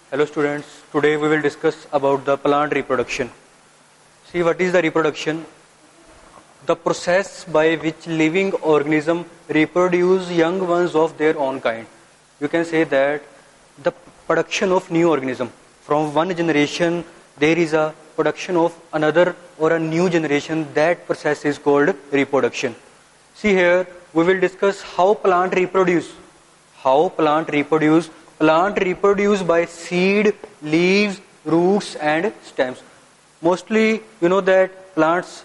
Hello students, today we will discuss about the plant reproduction. See, what is the reproduction? The process by which living organisms reproduce young ones of their own kind. You can say that the production of new organism. From one generation there is a production of another or a new generation. That process is called reproduction. See here, we will discuss how plant reproduce. Plant reproduce by seed, leaves, roots and stems. Mostly you know that plants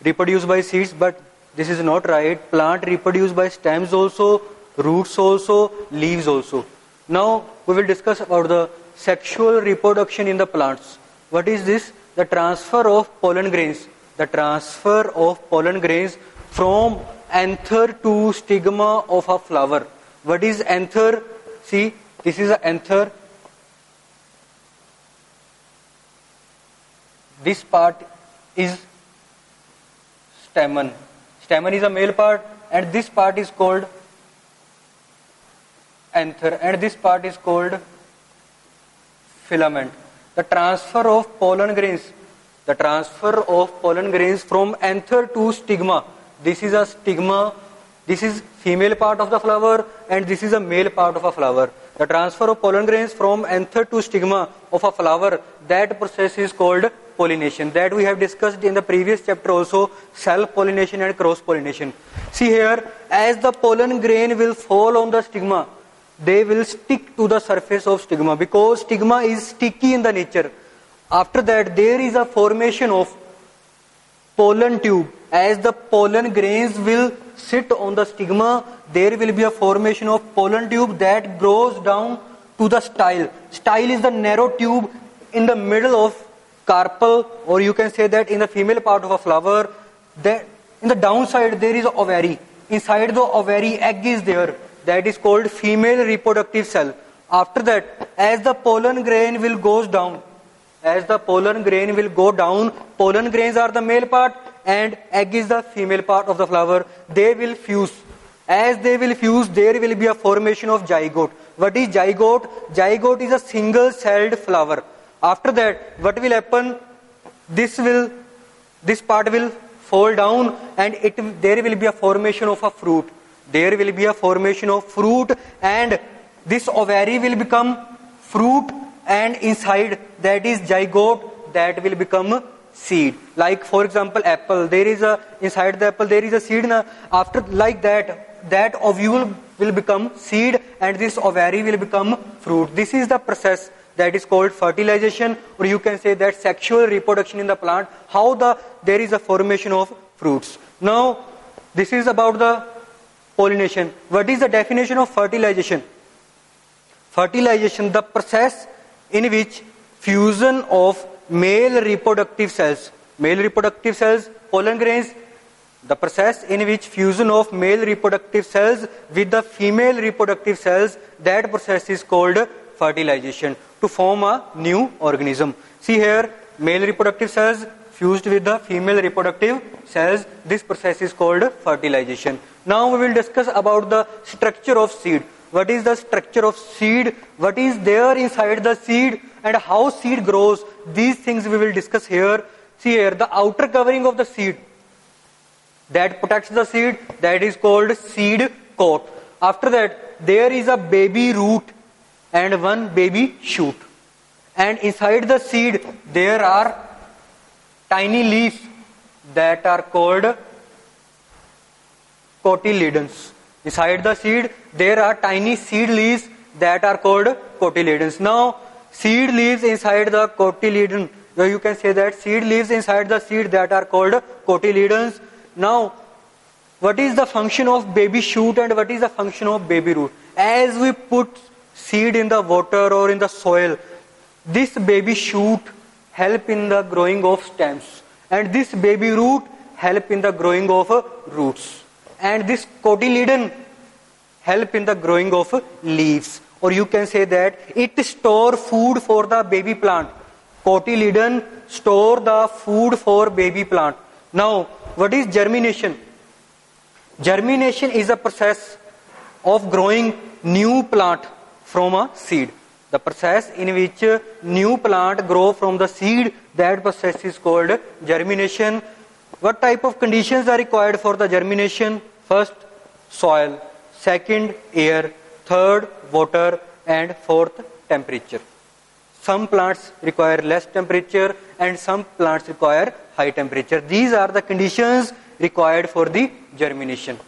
reproduce by seeds, but this is not right. Plant reproduce by stems also, roots also, leaves also. Now we will discuss about the sexual reproduction in the plants. What is this? The transfer of pollen grains. The transfer of pollen grains from anther to stigma of a flower. What is anther? See, this is an anther. This part is stamen. Stamen is a male part, and this part is called anther, and this part is called filament. The transfer of pollen grains. The transfer of pollen grains from anther to stigma. This is a stigma. This is female part of the flower and this is a male part of a flower. The transfer of pollen grains from anther to stigma of a flower, that process is called pollination. That we have discussed in the previous chapter also, self-pollination and cross-pollination. See here, as the pollen grain will fall on the stigma, they will stick to the surface of stigma because stigma is sticky in the nature. After that, there is a formation of pollen tube. As the pollen grains will sit on the stigma, there will be a formation of pollen tube that grows down to the style. Style is the narrow tube in the middle of carpel, or you can say that in the female part of a flower. That in the downside there is ovary. Inside the ovary, egg is there. That is called female reproductive cell. After that, as the pollen grain will goes down, pollen grains are the male part and egg is the female part of the flower. They will fuse. As they will fuse, there will be a formation of zygote. What is zygote? Zygote is a single-celled flower. After that, what will happen? This part will fall down and there will be a formation of a fruit. There will be a formation of fruit and this ovary will become fruit, and inside, that is zygote, that will become seed. Like for example, apple, inside the apple there is a seed. After like that ovule will become seed and this ovary will become fruit. This is the process that is called fertilization, or you can say that sexual reproduction in the plant, how there is a formation of fruits. Now this is about the pollination. What is the definition of fertilization? Fertilization, the process in which fusion of male reproductive cells, pollen grains, the process in which fusion of male reproductive cells with the female reproductive cells, that process is called fertilization, to form a new organism. See here, male reproductive cells fused with the female reproductive cells, this process is called fertilization. Now we will discuss about the structure of seed. What is the structure of seed? What is there inside the seed and how seed grows? These things we will discuss here. See here, the outer covering of the seed that protects the seed, that is called seed coat. After that, there is a baby root and one baby shoot. And inside the seed, there are tiny leaves that are called cotyledons. Inside the seed, there are tiny seed leaves that are called cotyledons. Now, seed leaves inside the cotyledon, you can say that seed leaves inside the seed that are called cotyledons. Now, what is the function of baby shoot and what is the function of baby root? As we put seed in the water or in the soil, this baby shoot help in the growing of stems and this baby root help in the growing of roots. And this cotyledon help in the growing of leaves, or you can say that it store food for the baby plant. Cotyledon store the food for baby plant. Now, what is germination? Germination is a process of growing new plant from a seed. The process in which new plant grow from the seed, that process is called germination. What type of conditions are required for the germination? First, soil. Second, air. Third, water. And fourth, temperature. Some plants require less temperature and some plants require high temperature. These are the conditions required for the germination.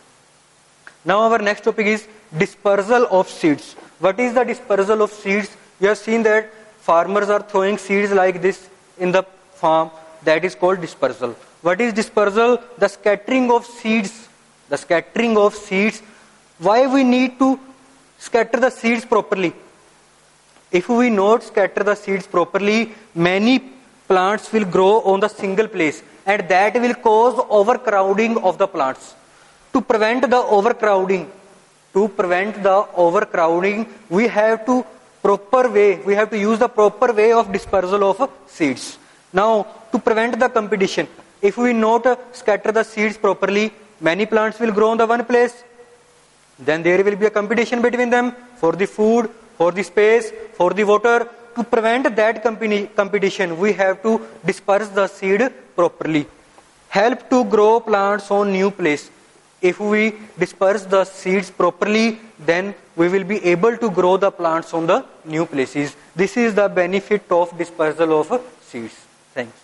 Now our next topic is dispersal of seeds. What is the dispersal of seeds? You have seen that farmers are throwing seeds like this in the farm. That is called dispersal. What is dispersal? The scattering of seeds. The scattering of seeds. Why we need to scatter the seeds properly? If we not scatter the seeds properly, many plants will grow on the single place, and that will cause overcrowding of the plants. To prevent the overcrowding, we have to use the proper way of dispersal of seeds. Now, to prevent the competition, if we not scatter the seeds properly, many plants will grow on the one place. Then there will be a competition between them for the food, for the space, for the water. To prevent that competition, we have to disperse the seed properly. Help to grow plants on new place. If we disperse the seeds properly, then we will be able to grow the plants on the new places. This is the benefit of dispersal of seeds. Thanks.